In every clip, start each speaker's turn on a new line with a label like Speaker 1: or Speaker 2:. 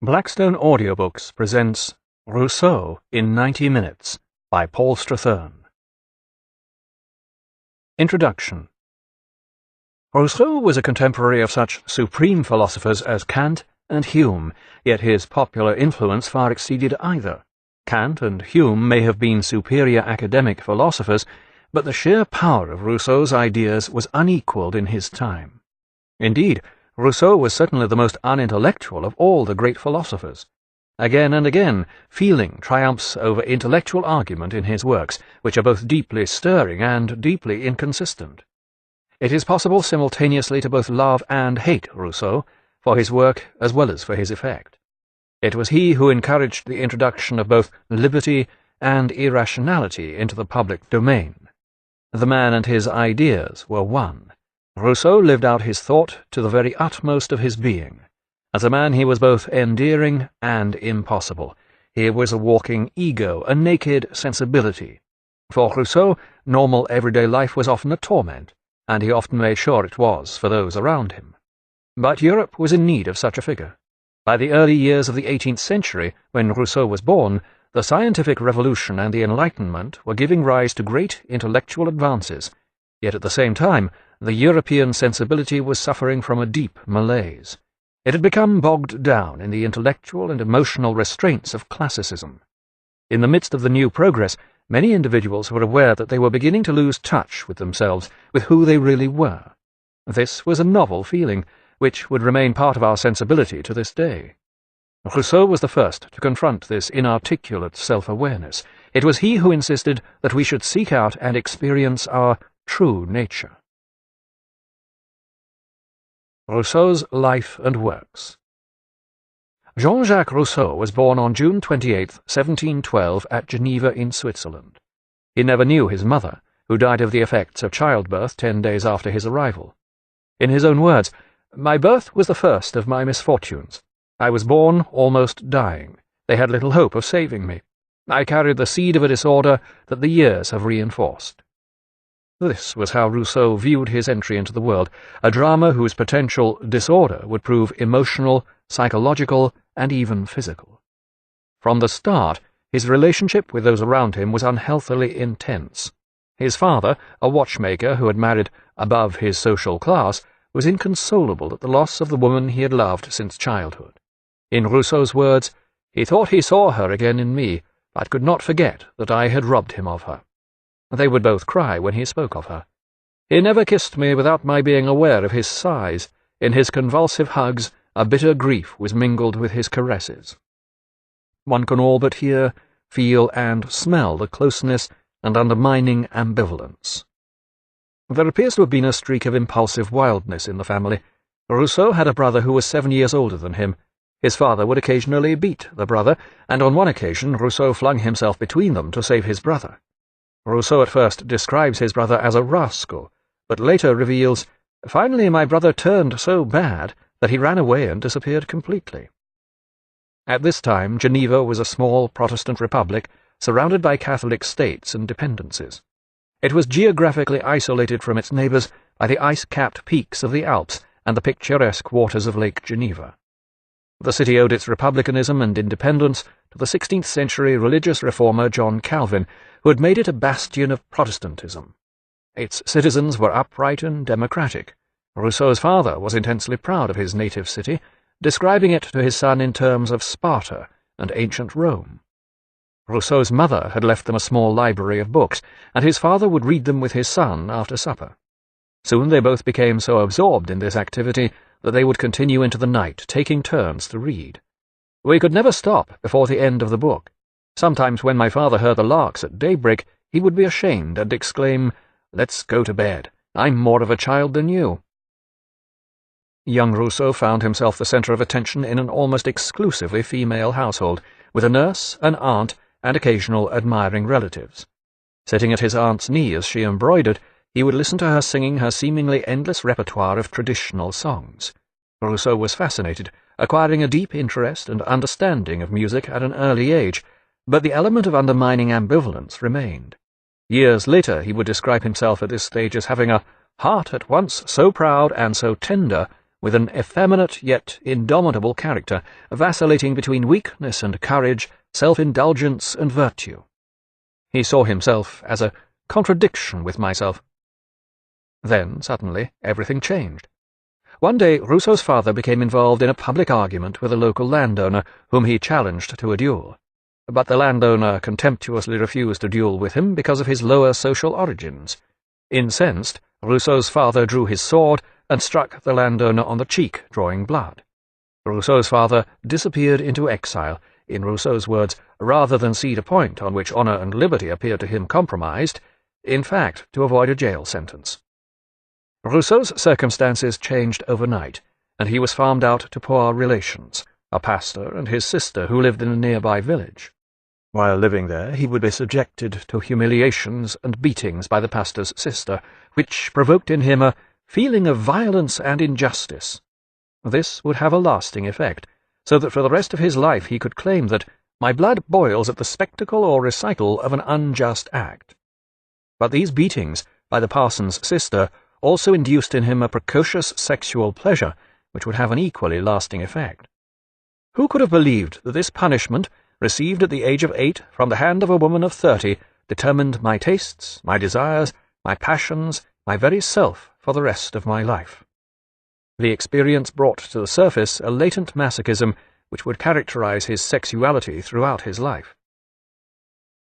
Speaker 1: Blackstone Audiobooks presents Rousseau in 90 Minutes by Paul Strathern. Introduction. Rousseau was a contemporary of such supreme philosophers as Kant and Hume, yet his popular influence far exceeded either. Kant and Hume may have been superior academic philosophers, but the sheer power of Rousseau's ideas was unequalled in his time. Indeed, Rousseau was certainly the most unintellectual of all the great philosophers. Again and again, feeling triumphs over intellectual argument in his works, which are both deeply stirring and deeply inconsistent. It is possible simultaneously to both love and hate Rousseau, for his work as well as for his effect. It was he who encouraged the introduction of both liberty and irrationality into the public domain. The man and his ideas were one. Rousseau lived out his thought to the very utmost of his being. As a man he was both endearing and impossible. He was a walking ego, a naked sensibility. For Rousseau, normal everyday life was often a torment, and he often made sure it was for those around him. But Europe was in need of such a figure. By the early years of the 18th century, when Rousseau was born, the scientific revolution and the Enlightenment were giving rise to great intellectual advances, yet at the same time the European sensibility was suffering from a deep malaise. It had become bogged down in the intellectual and emotional restraints of classicism. In the midst of the new progress, many individuals were aware that they were beginning to lose touch with themselves, with who they really were. This was a novel feeling, which would remain part of our sensibility to this day. Rousseau was the first to confront this inarticulate self-awareness. It was he who insisted that we should seek out and experience our true nature. Rousseau's life and works. Jean-Jacques Rousseau was born on June 28, 1712, at Geneva in Switzerland. He never knew his mother, who died of the effects of childbirth 10 days after his arrival. In his own words, "My birth was the first of my misfortunes. I was born almost dying. They had little hope of saving me. I carried the seed of a disorder that the years have reinforced." This was how Rousseau viewed his entry into the world, a drama whose potential disorder would prove emotional, psychological, and even physical. From the start, his relationship with those around him was unhealthily intense. His father, a watchmaker who had married above his social class, was inconsolable at the loss of the woman he had loved since childhood. In Rousseau's words, "He thought he saw her again in me, but could not forget that I had robbed him of her." They would both cry when he spoke of her. "He never kissed me without my being aware of his sighs. In his convulsive hugs, a bitter grief was mingled with his caresses." One can all but hear, feel, and smell the closeness and undermining ambivalence. There appears to have been a streak of impulsive wildness in the family. Rousseau had a brother who was 7 years older than him. His father would occasionally beat the brother, and on one occasion Rousseau flung himself between them to save his brother. Rousseau at first describes his brother as a rascal, but later reveals, "Finally my brother turned so bad that he ran away and disappeared completely." At this time, Geneva was a small Protestant republic surrounded by Catholic states and dependencies. It was geographically isolated from its neighbours by the ice-capped peaks of the Alps and the picturesque waters of Lake Geneva. The city owed its republicanism and independence to the 16th-century religious reformer John Calvin, who had made it a bastion of Protestantism. Its citizens were upright and democratic. Rousseau's father was intensely proud of his native city, describing it to his son in terms of Sparta and ancient Rome. Rousseau's mother had left them a small library of books, and his father would read them with his son after supper. Soon they both became so absorbed in this activity that they would continue into the night, taking turns to read. We could never stop before the end of the book. Sometimes when my father heard the larks at daybreak, he would be ashamed and exclaim, "Let's go to bed. I'm more of a child than you." Young Rousseau found himself the centre of attention in an almost exclusively female household, with a nurse, an aunt, and occasional admiring relatives. Sitting at his aunt's knee as she embroidered, he would listen to her singing her seemingly endless repertoire of traditional songs. Rousseau was fascinated, acquiring a deep interest and understanding of music at an early age, but the element of undermining ambivalence remained. Years later he would describe himself at this stage as having a heart at once so proud and so tender with an effeminate yet indomitable character, vacillating between weakness and courage, self-indulgence and virtue. He saw himself as a contradiction with myself. Then, suddenly, everything changed. One day, Rousseau's father became involved in a public argument with a local landowner whom he challenged to a duel. But the landowner contemptuously refused to duel with him because of his lower social origins. Incensed, Rousseau's father drew his sword and struck the landowner on the cheek, drawing blood. Rousseau's father disappeared into exile, in Rousseau's words, rather than cede a point on which honour and liberty appeared to him compromised, in fact, to avoid a jail sentence. Rousseau's circumstances changed overnight, and he was farmed out to poor relations, a pastor and his sister who lived in a nearby village. While living there, he would be subjected to humiliations and beatings by the pastor's sister, which provoked in him a feeling of violence and injustice. This would have a lasting effect, so that for the rest of his life he could claim that my blood boils at the spectacle or recital of an unjust act. But these beatings by the parson's sister also induced in him a precocious sexual pleasure, which would have an equally lasting effect. Who could have believed that this punishment, received at the age of 8 from the hand of a woman of 30, determined my tastes, my desires, my passions, my very self for the rest of my life? The experience brought to the surface a latent masochism which would characterize his sexuality throughout his life.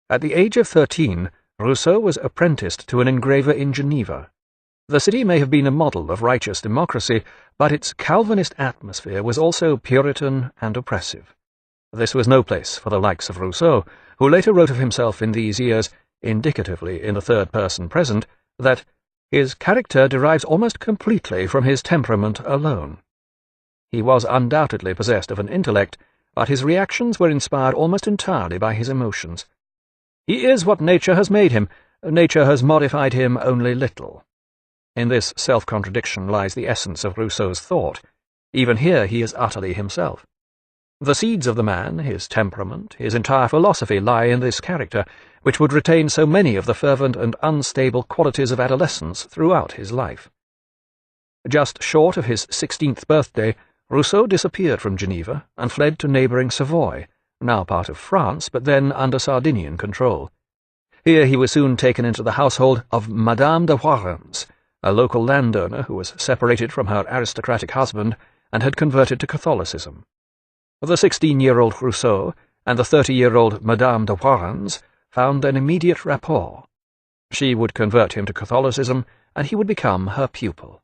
Speaker 1: At the age of 13, Rousseau was apprenticed to an engraver in Geneva. The city may have been a model of righteous democracy, but its Calvinist atmosphere was also Puritan and oppressive. This was no place for the likes of Rousseau, who later wrote of himself in these years, indicatively in the third person present, that his character derives almost completely from his temperament alone. He was undoubtedly possessed of an intellect, but his reactions were inspired almost entirely by his emotions. He is what nature has made him. Nature has modified him only little. In this self-contradiction lies the essence of Rousseau's thought. Even here he is utterly himself. The seeds of the man, his temperament, his entire philosophy lie in this character, which would retain so many of the fervent and unstable qualities of adolescence throughout his life. Just short of his 16th birthday, Rousseau disappeared from Geneva and fled to neighbouring Savoy, now part of France, but then under Sardinian control. Here he was soon taken into the household of Madame de Warrens, a local landowner who was separated from her aristocratic husband and had converted to Catholicism. The 16-year-old Rousseau and the 30-year-old Madame de Warrens found an immediate rapport. She would convert him to Catholicism, and he would become her pupil.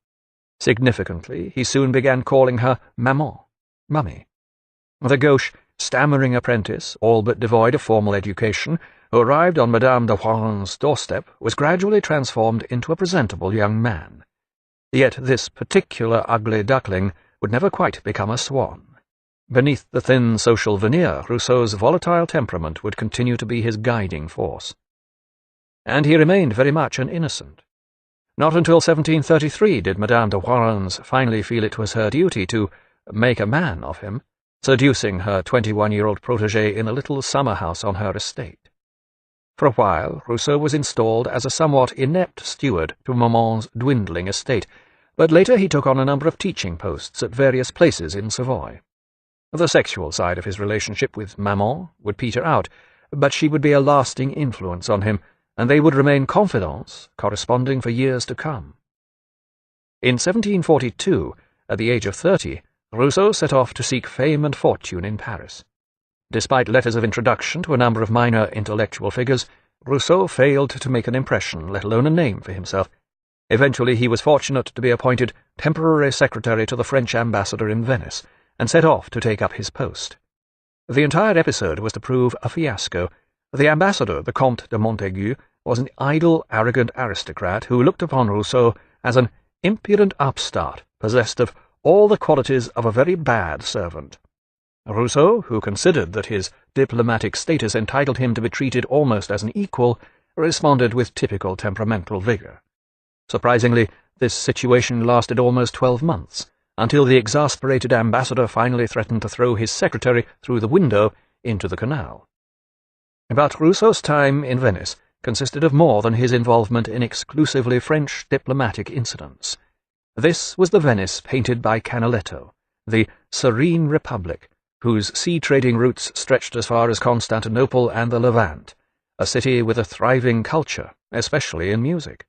Speaker 1: Significantly, he soon began calling her Maman, Mummy. The gauche, stammering apprentice, all but devoid of formal education, who arrived on Madame de Warrens' doorstep, was gradually transformed into a presentable young man. Yet this particular ugly duckling would never quite become a swan. Beneath the thin social veneer, Rousseau's volatile temperament would continue to be his guiding force. And he remained very much an innocent. Not until 1733 did Madame de Warrens finally feel it was her duty to make a man of him, seducing her 21-year-old protégé in a little summer house on her estate. For a while, Rousseau was installed as a somewhat inept steward to Maman's dwindling estate, but later he took on a number of teaching posts at various places in Savoy. The sexual side of his relationship with Maman would peter out, but she would be a lasting influence on him, and they would remain confidants, corresponding for years to come. In 1742, at the age of 30, Rousseau set off to seek fame and fortune in Paris. Despite letters of introduction to a number of minor intellectual figures, Rousseau failed to make an impression, let alone a name for himself. Eventually he was fortunate to be appointed temporary secretary to the French ambassador in Venice, and set off to take up his post. The entire episode was to prove a fiasco. The ambassador, the Comte de Montaigu, was an idle, arrogant aristocrat who looked upon Rousseau as an impudent upstart, possessed of all the qualities of a very bad servant. Rousseau, who considered that his diplomatic status entitled him to be treated almost as an equal, responded with typical temperamental vigour. Surprisingly, this situation lasted almost 12 months, until the exasperated ambassador finally threatened to throw his secretary through the window into the canal. But Rousseau's time in Venice consisted of more than his involvement in exclusively French diplomatic incidents. This was the Venice painted by Canaletto, the serene republic, whose sea-trading routes stretched as far as Constantinople and the Levant, a city with a thriving culture, especially in music.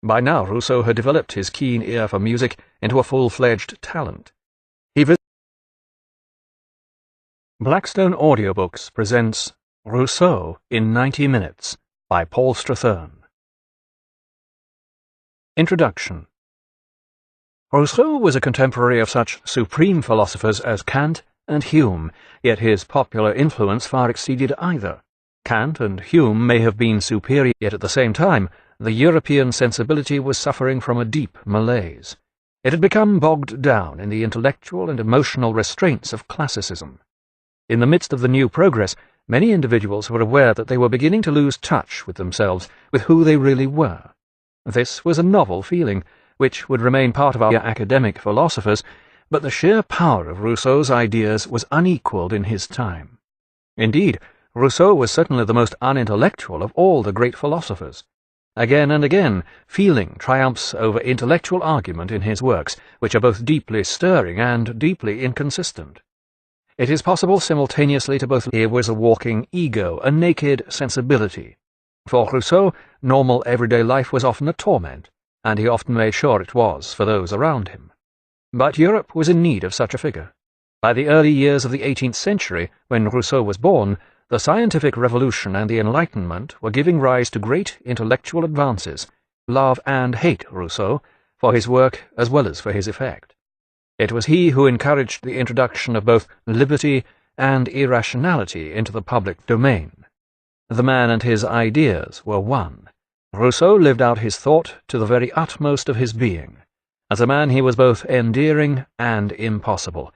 Speaker 1: By now Rousseau had developed his keen ear for music into a full-fledged talent. Blackstone Audiobooks presents Rousseau in 90 Minutes by Paul Strathern. Introduction. Rousseau was a contemporary of such supreme philosophers as Kant and Hume, yet his popular influence far exceeded either. Kant and Hume may have been superior, yet at the same time the European sensibility was suffering from a deep malaise. It had become bogged down in the intellectual and emotional restraints of classicism. In the midst of the new progress, many individuals were aware that they were beginning to lose touch with themselves, with who they really were. This was a novel feeling, which would remain part of our academic philosophers, but the sheer power of Rousseau's ideas was unequalled in his time. Indeed, Rousseau was certainly the most unintellectual of all the great philosophers. Again and again, feeling triumphs over intellectual argument in his works, which are both deeply stirring and deeply inconsistent. It is possible simultaneously to both. Here was a walking ego, a naked sensibility. For Rousseau, normal everyday life was often a torment, and he often made sure it was for those around him. But Europe was in need of such a figure. By the early years of the 18th century, when Rousseau was born, the scientific revolution and the Enlightenment were giving rise to great intellectual advances. Love and hate Rousseau for his work as well as for his effect. It was he who encouraged the introduction of both liberty and irrationality into the public domain. The man and his ideas were one. Rousseau lived out his thought to the very utmost of his being. As a man he was both endearing and impossible,